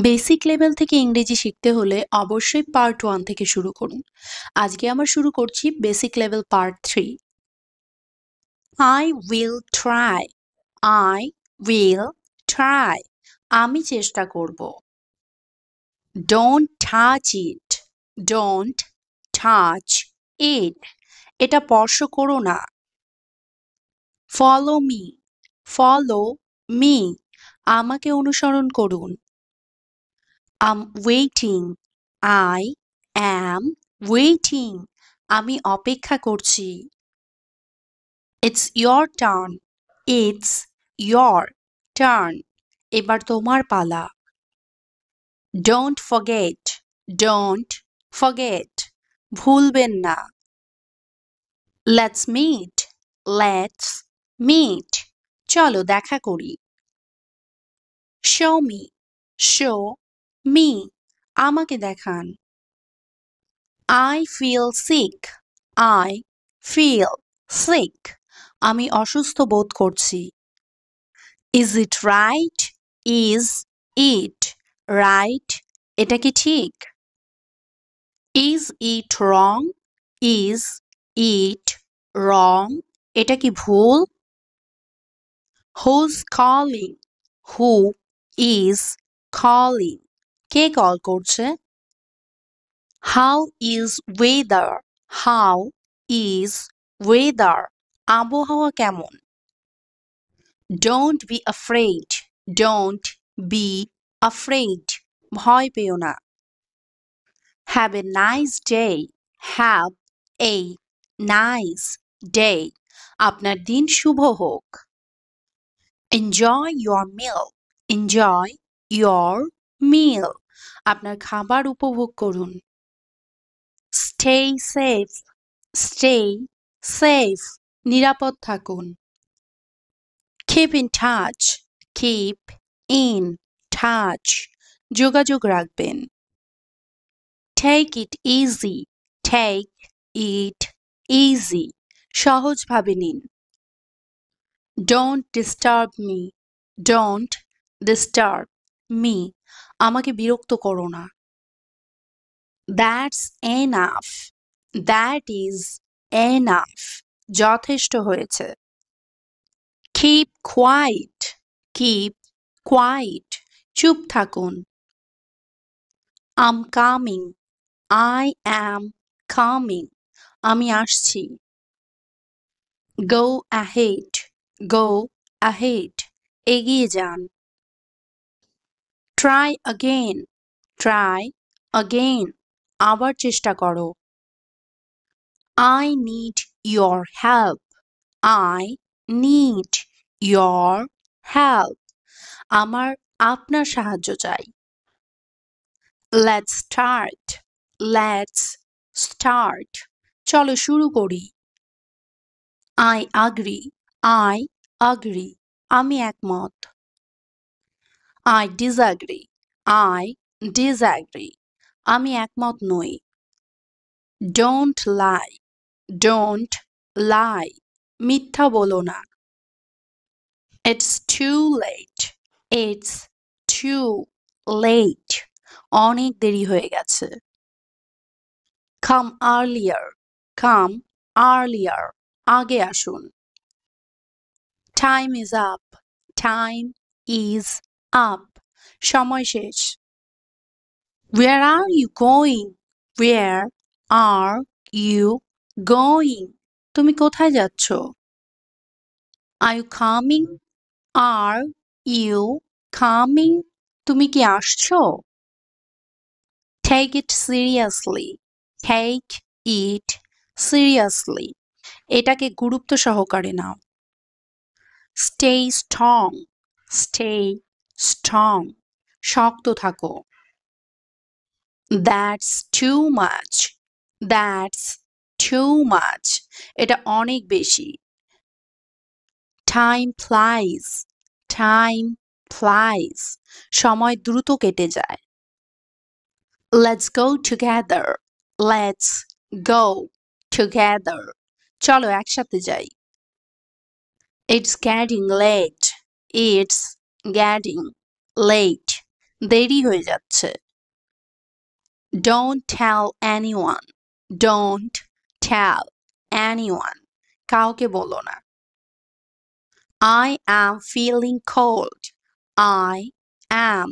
Basic level থেকে ইংরেজি শিখতে হলে অবশ্যই পার্ট 1 থেকে শুরু করুন। আজকে আমরা শুরু করছি basic level part 3। I will try. I will try. আমি চেষ্টা করব। Don't touch it. Don't touch it. এটা স্পর্শ করো না। Follow me. Follow me. আমাকে অনুসরণ করুন। I'm waiting. I am waiting. আমি অপেক্ষা করছি। It's your turn. It's your turn. এবার তোমার পালা। Don't forget. Don't forget. ভুলবেন না। Let's meet. Let's meet. চলো দেখা করি। Show me. Show me. আমাকে দেখান। I feel sick. I feel sick. আমি অসুস্থ বোধ করছি। Is it right? Is it right? এটা কি ঠিক? Is it wrong? Is it wrong? এটা কি ভুল? Who's calling? Who is calling? K call করছে? How is weather? How is weather? আবহাওয়া কেমন? Don't be afraid. Don't be afraid. ভয় পেও না। Have a nice day. Have a nice day. আপনার দিন শুভ হোক। Enjoy your meal. Enjoy your meal. আপনার খাবার উপভোগ করুন। Stay safe. Stay safe. নিরাপদ থাকুন। Keep in touch. Keep in touch. যোগাযোগ রাখবেন। Take it easy. Take it easy. সহজভাবে নিন। Don't disturb me. Don't disturb me. আমাকে বিরক্ত করো না। That's enough. That is enough. যথেষ্ট হয়েছে। Keep quiet. Keep quiet. চুপ থাকুন। I'm coming. I am coming. আমি আসছি। Go ahead. Go ahead. এগিয়ে যান। Try again. Try again. আবার চেষ্টা করো। I need your help. I need your help. আমার আপনার সাহায্য চাই। Let's start. Let's start. চলো শুরু করি। I agree. I agree. আমি একমত। I disagree. I disagree. আমি একমত নই। Don't lie. Don't lie. মিথ্যা বলো না। It's too late. It's too late. অনেক দেরি হয়ে গেছে। Come earlier. Come earlier. আগে আসুন। Time is up. Time is up. সময় শেষ। Where are you going? Where are you going? তুমি কোথায় যাচ্ছ? Are you coming? Are you coming? তুমি কি আসছো? Take it seriously. Take it seriously. এটাকে গুরুত্ব সহকারে নাও। Stay strong. Stay strong. শক্ত থাকো। That's too much. That's too much. এটা অনেক বেশি। Time flies. Time flies. সময় দ্রুত কেটে যায়। Let's go together. Let's go together. চলো একসাথে যাই। It's getting late. It's getting late. দেরি হয়ে যাচ্ছে। Don't tell anyone. Don't tell anyone. কাউকে বলো না। I am feeling cold. I am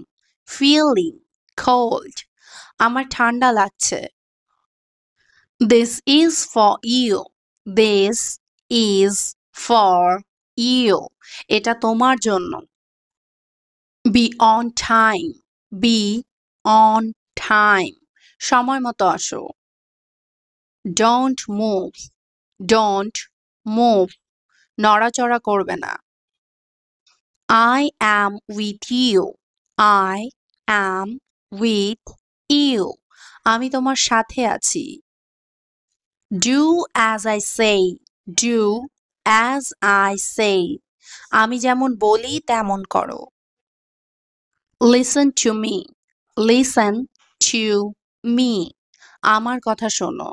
feeling cold. আমার ঠান্ডা লাগছে। This is for you. This is for you. এটা তোমার জন্য। Be on time. Be on time. সময় মতো আসো। Don't move. Don't move. নড়াচড়া করবে না। I am with you. I am with you. আমি তোমার সাথে আছি। Do as I say. Do as I say. আমি যেমন বলি তেমন করো। Listen to me. Listen to me. আমার কথা শোনো।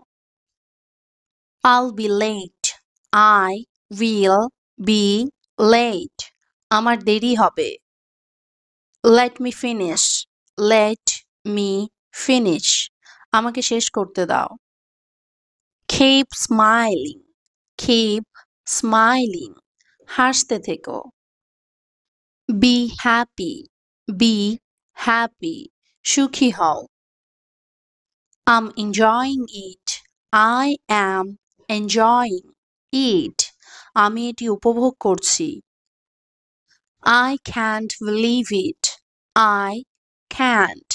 I'll be late. I will be late. আমার দেরি হবে। Let me finish. Let me finish. আমাকে শেষ করতে দাও। Keep smiling. Keep smiling. হাসতে থেকো। Be happy. Be happy. সুখী হও। I'm enjoying it. I am enjoying it. আমি এটি উপভোগ করছি। I can't believe it. I can't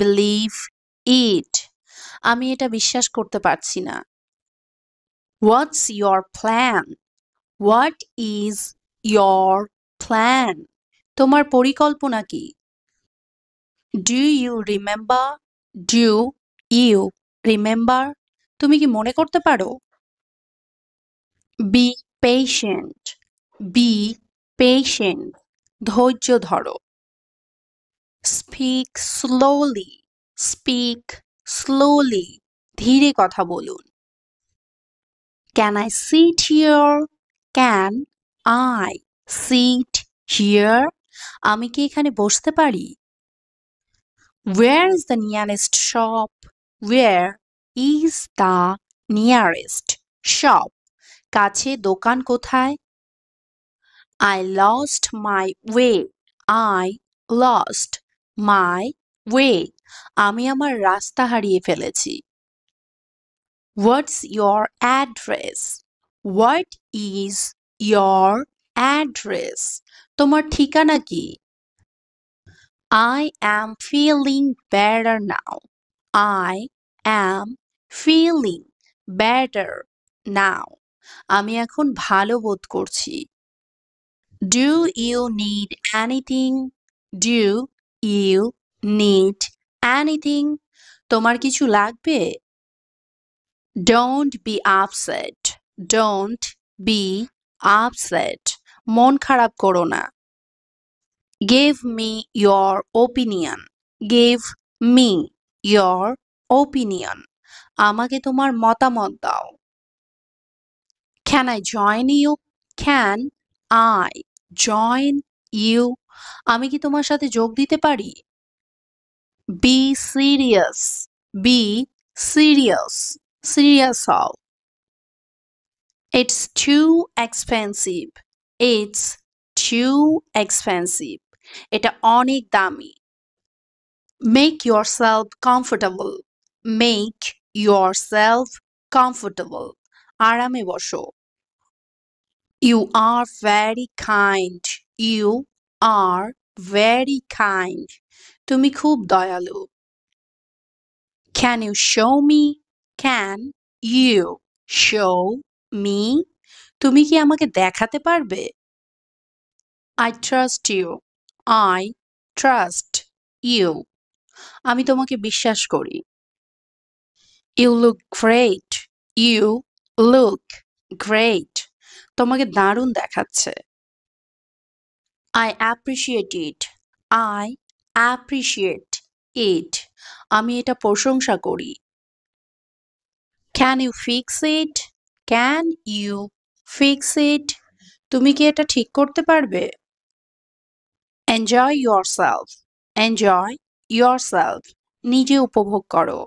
believe it. আমি এটা বিশ্বাস করতে পারছি না। What's your plan? What is your plan? তোমার পরিকল্পনা কি? Do you remember? Do you remember? তুমি কি মনে করতে পারো? Be patient. Be patient. ধৈর্য ধরো। Speak slowly. Speak slowly. ধীরে কথা বলুন। Can I sit here? Can I sit here? আমি কি এখানে বসতে পারি? Where is the nearest shop? Where is the nearest shop? কাছে দোকান কোথায়? I lost my way. I lost my way. আমি আমার রাস্তা হারিয়ে ফেলেছি। What's your address? What is your address? তোমার ঠিকানা কি? I am feeling better now. I am feeling better now. আমি এখন ভালো বোধ করছি। Do you need anything? Do you need anything? তোমার কিছু লাগবে? Don't be upset. Don't be upset. মন খারাপ করো না। Give me your opinion. Give me your opinion. আমাকে তোমার মতামত দাও। Can I join you? Can I join you? আমি কি তোমার সাথে যোগ দিতে পারি? Be serious. Be serious. Serious হও। It's too expensive. It's too expensive. এটা অনেক দামি। Make yourself comfortable. Make yourself comfortable. আরামে বসো। You are very kind. You are very kind. তুমি খুব দয়ালু। Can you show me? Can you show me? তুমি কি আমাকে দেখাতে পারবে? I trust you. I trust you. আমি তোমাকে বিশ্বাস করি। You look great. You look great. তোমাকে দারুণ দেখাচ্ছে। I appreciate it. I appreciate it. আমি এটা প্রশংসা করি। Can you fix it? Can you fix it? তুমি কি এটা ঠিক করতে পারবে? Enjoy yourself. এনজয় yourself নিজে উপভোগ করো।